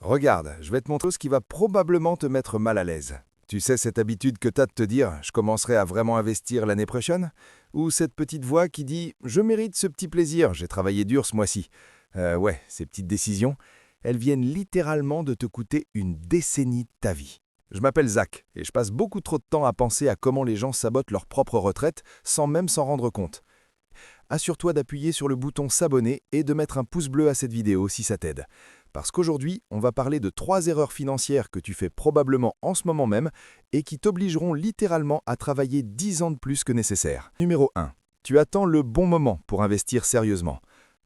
Regarde, je vais te montrer ce qui va probablement te mettre mal à l'aise. Tu sais cette habitude que t'as de te dire « je commencerai à vraiment investir l'année prochaine » ou cette petite voix qui dit « je mérite ce petit plaisir, j'ai travaillé dur ce mois-ci ». Ouais, ces petites décisions, elles viennent littéralement de te coûter une décennie de ta vie. Je m'appelle Zach et je passe beaucoup trop de temps à penser à comment les gens sabotent leur propre retraite sans même s'en rendre compte. Assure-toi d'appuyer sur le bouton s'abonner et de mettre un pouce bleu à cette vidéo si ça t'aide. Parce qu'aujourd'hui, on va parler de 3 erreurs financières que tu fais probablement en ce moment même et qui t'obligeront littéralement à travailler 10 ans de plus que nécessaire. Numéro 1. Tu attends le bon moment pour investir sérieusement.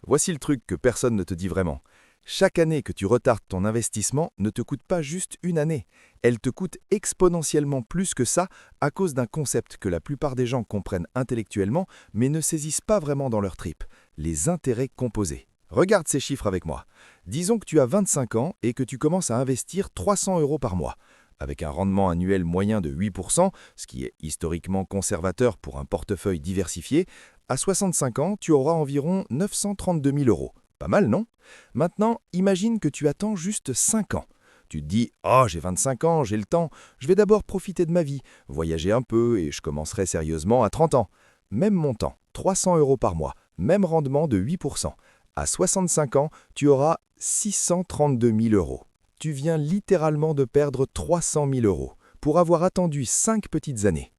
Voici le truc que personne ne te dit vraiment. Chaque année que tu retardes ton investissement ne te coûte pas juste une année. Elle te coûte exponentiellement plus que ça à cause d'un concept que la plupart des gens comprennent intellectuellement mais ne saisissent pas vraiment dans leur tripes, les intérêts composés. Regarde ces chiffres avec moi. Disons que tu as 25 ans et que tu commences à investir 300 € par mois. Avec un rendement annuel moyen de 8%, ce qui est historiquement conservateur pour un portefeuille diversifié, à 65 ans, tu auras environ 932 000 €. Pas mal, non? Maintenant, imagine que tu attends juste 5 ans. Tu te dis « Oh, j'ai 25 ans, j'ai le temps, je vais d'abord profiter de ma vie, voyager un peu et je commencerai sérieusement à 30 ans. » Même montant, 300 € par mois, même rendement de 8%. À 65 ans, tu auras 632 000 €. Tu viens littéralement de perdre 300 000 € pour avoir attendu 5 petites années.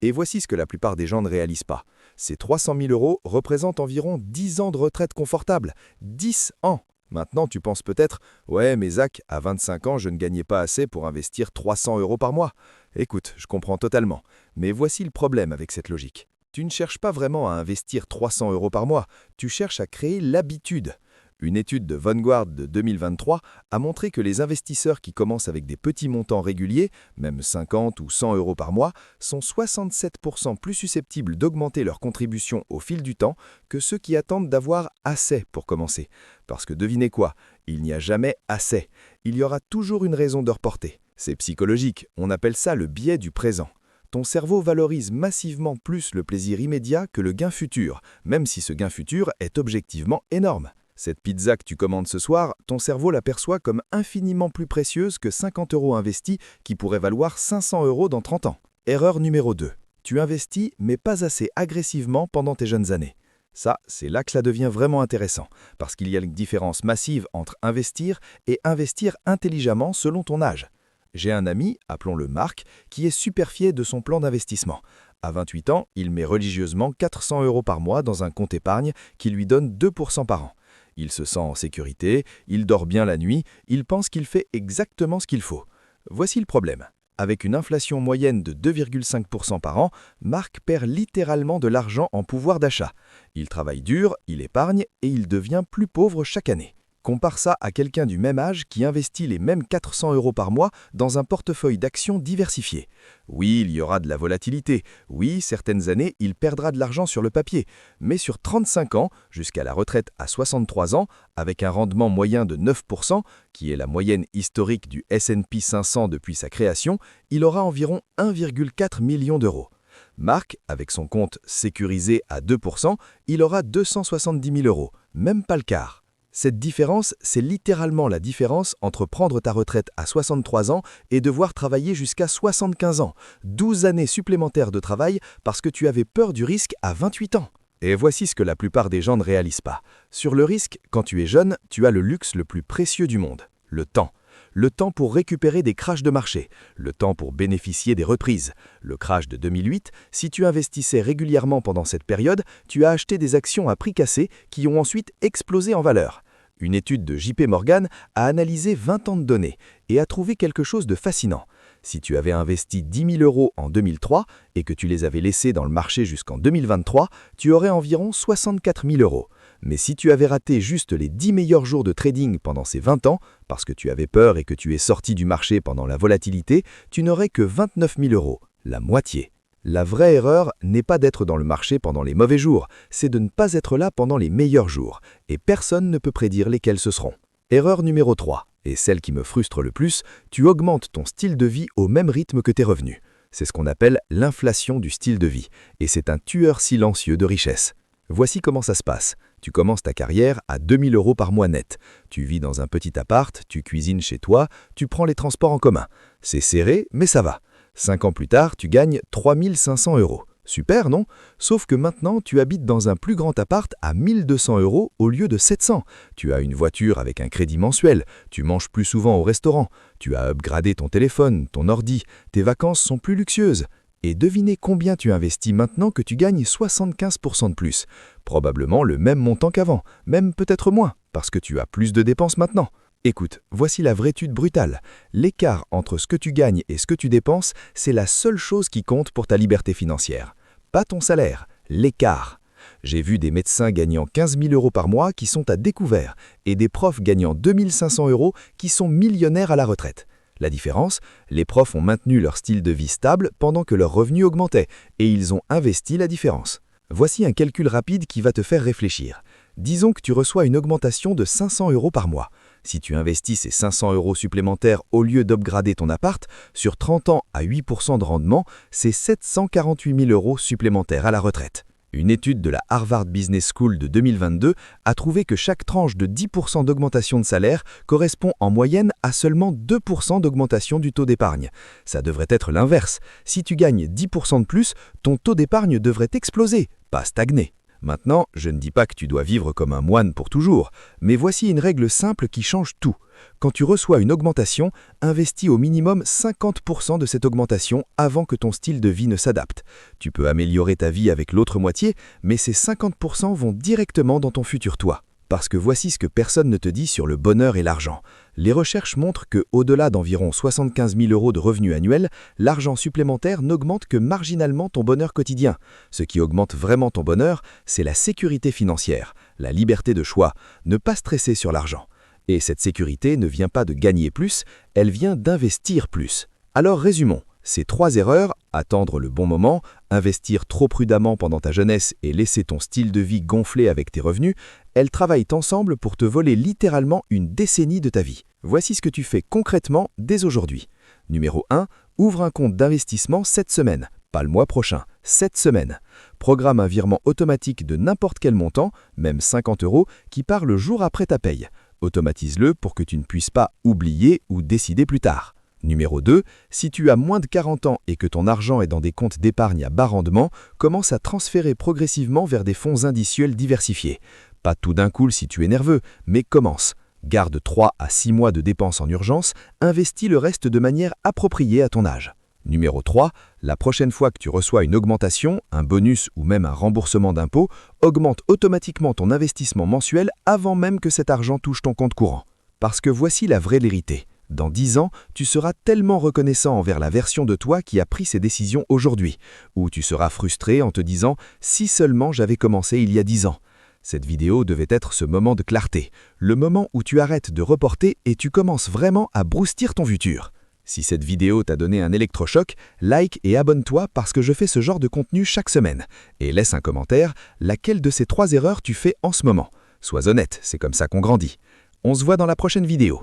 Et voici ce que la plupart des gens ne réalisent pas. Ces 300 000 € représentent environ 10 ans de retraite confortable. 10 ans! Maintenant, tu penses peut-être « Ouais, mais Zach, à 25 ans, je ne gagnais pas assez pour investir 300 € par mois. » Écoute, je comprends totalement. Mais voici le problème avec cette logique. Tu ne cherches pas vraiment à investir 300 € par mois, tu cherches à créer l'habitude. Une étude de Vanguard de 2023 a montré que les investisseurs qui commencent avec des petits montants réguliers, même 50 ou 100 € par mois, sont 67% plus susceptibles d'augmenter leur contribution au fil du temps que ceux qui attendent d'avoir assez pour commencer. Parce que devinez quoi, il n'y a jamais assez. Il y aura toujours une raison de reporter. C'est psychologique, on appelle ça le biais du présent. Ton cerveau valorise massivement plus le plaisir immédiat que le gain futur, même si ce gain futur est objectivement énorme. Cette pizza que tu commandes ce soir, ton cerveau l'aperçoit comme infiniment plus précieuse que 50 € investis qui pourraient valoir 500 € dans 30 ans. Erreur numéro 2. Tu investis, mais pas assez agressivement pendant tes jeunes années. Ça, c'est là que ça devient vraiment intéressant, parce qu'il y a une différence massive entre investir et investir intelligemment selon ton âge. J'ai un ami, appelons-le Marc, qui est super fier de son plan d'investissement. À 28 ans, il met religieusement 400 € par mois dans un compte épargne qui lui donne 2% par an. Il se sent en sécurité, il dort bien la nuit, il pense qu'il fait exactement ce qu'il faut. Voici le problème. Avec une inflation moyenne de 2,5% par an, Marc perd littéralement de l'argent en pouvoir d'achat. Il travaille dur, il épargne et il devient plus pauvre chaque année. Compare ça à quelqu'un du même âge qui investit les mêmes 400 € par mois dans un portefeuille d'actions diversifié. Oui, il y aura de la volatilité. Oui, certaines années, il perdra de l'argent sur le papier. Mais sur 35 ans, jusqu'à la retraite à 63 ans, avec un rendement moyen de 9%, qui est la moyenne historique du S&P 500 depuis sa création, il aura environ 1,4 million d'euros. Marc, avec son compte sécurisé à 2%, il aura 270 000 €, même pas le quart. Cette différence, c'est littéralement la différence entre prendre ta retraite à 63 ans et devoir travailler jusqu'à 75 ans. 12 années supplémentaires de travail parce que tu avais peur du risque à 28 ans. Et voici ce que la plupart des gens ne réalisent pas. Sur le risque, quand tu es jeune, tu as le luxe le plus précieux du monde, le temps. Le temps pour récupérer des crashs de marché, le temps pour bénéficier des reprises. Le crash de 2008, si tu investissais régulièrement pendant cette période, tu as acheté des actions à prix cassé qui ont ensuite explosé en valeur. Une étude de JP Morgan a analysé 20 ans de données et a trouvé quelque chose de fascinant. Si tu avais investi 10 000 € en 2003 et que tu les avais laissés dans le marché jusqu'en 2023, tu aurais environ 64 000 €. Mais si tu avais raté juste les 10 meilleurs jours de trading pendant ces 20 ans, parce que tu avais peur et que tu es sorti du marché pendant la volatilité, tu n'aurais que 29 000 €, la moitié. La vraie erreur n'est pas d'être dans le marché pendant les mauvais jours, c'est de ne pas être là pendant les meilleurs jours, et personne ne peut prédire lesquels ce seront. Erreur numéro 3, et celle qui me frustre le plus, tu augmentes ton style de vie au même rythme que tes revenus. C'est ce qu'on appelle l'inflation du style de vie, et c'est un tueur silencieux de richesse. Voici comment ça se passe. Tu commences ta carrière à 2000 € par mois net. Tu vis dans un petit appart, tu cuisines chez toi, tu prends les transports en commun. C'est serré, mais ça va. 5 ans plus tard, tu gagnes 3500 €. Super, non? Sauf que maintenant, tu habites dans un plus grand appart à 1200 € au lieu de 700. Tu as une voiture avec un crédit mensuel, tu manges plus souvent au restaurant, tu as upgradé ton téléphone, ton ordi, tes vacances sont plus luxueuses. Et devinez combien tu investis maintenant que tu gagnes 75% de plus. Probablement le même montant qu'avant, même peut-être moins, parce que tu as plus de dépenses maintenant. Écoute, voici la vraie étude brutale. L'écart entre ce que tu gagnes et ce que tu dépenses, c'est la seule chose qui compte pour ta liberté financière. Pas ton salaire, l'écart. J'ai vu des médecins gagnant 15 000 € par mois qui sont à découvert et des profs gagnant 2500 € qui sont millionnaires à la retraite. La différence, les profs ont maintenu leur style de vie stable pendant que leurs revenus augmentaient et ils ont investi la différence. Voici un calcul rapide qui va te faire réfléchir. Disons que tu reçois une augmentation de 500 € par mois. Si tu investis ces 500 € supplémentaires au lieu d'upgrader ton appart, sur 30 ans à 8% de rendement, c'est 748 000 € supplémentaires à la retraite. Une étude de la Harvard Business School de 2022 a trouvé que chaque tranche de 10% d'augmentation de salaire correspond en moyenne à seulement 2% d'augmentation du taux d'épargne. Ça devrait être l'inverse. Si tu gagnes 10% de plus, ton taux d'épargne devrait exploser, pas stagner. Maintenant, je ne dis pas que tu dois vivre comme un moine pour toujours, mais voici une règle simple qui change tout. Quand tu reçois une augmentation, investis au minimum 50% de cette augmentation avant que ton style de vie ne s'adapte. Tu peux améliorer ta vie avec l'autre moitié, mais ces 50% vont directement dans ton futur toi. Parce que voici ce que personne ne te dit sur le bonheur et l'argent. Les recherches montrent que, au-delà d'environ 75 000 € de revenus annuels, l'argent supplémentaire n'augmente que marginalement ton bonheur quotidien. Ce qui augmente vraiment ton bonheur, c'est la sécurité financière, la liberté de choix, ne pas stresser sur l'argent. Et cette sécurité ne vient pas de gagner plus, elle vient d'investir plus. Alors résumons. Ces 3 erreurs, attendre le bon moment, investir trop prudemment pendant ta jeunesse et laisser ton style de vie gonfler avec tes revenus, elles travaillent ensemble pour te voler littéralement une décennie de ta vie. Voici ce que tu fais concrètement dès aujourd'hui. Numéro 1, ouvre un compte d'investissement cette semaine, pas le mois prochain, cette semaine. Programme un virement automatique de n'importe quel montant, même 50 €, qui part le jour après ta paye. Automatise-le pour que tu ne puisses pas oublier ou décider plus tard. Numéro 2, si tu as moins de 40 ans et que ton argent est dans des comptes d'épargne à bas rendement, commence à transférer progressivement vers des fonds indiciels diversifiés. Pas tout d'un coup si tu es nerveux, mais commence. Garde 3 à 6 mois de dépenses en urgence, investis le reste de manière appropriée à ton âge. Numéro 3, la prochaine fois que tu reçois une augmentation, un bonus ou même un remboursement d'impôt, augmente automatiquement ton investissement mensuel avant même que cet argent touche ton compte courant. Parce que voici la vraie vérité. Dans 10 ans, tu seras tellement reconnaissant envers la version de toi qui a pris ces décisions aujourd'hui, ou tu seras frustré en te disant « si seulement j'avais commencé il y a 10 ans ». Cette vidéo devait être ce moment de clarté, le moment où tu arrêtes de reporter et tu commences vraiment à broustir ton futur. Si cette vidéo t'a donné un électrochoc, like et abonne-toi parce que je fais ce genre de contenu chaque semaine. Et laisse un commentaire, laquelle de ces 3 erreurs tu fais en ce moment. Sois honnête, c'est comme ça qu'on grandit. On se voit dans la prochaine vidéo.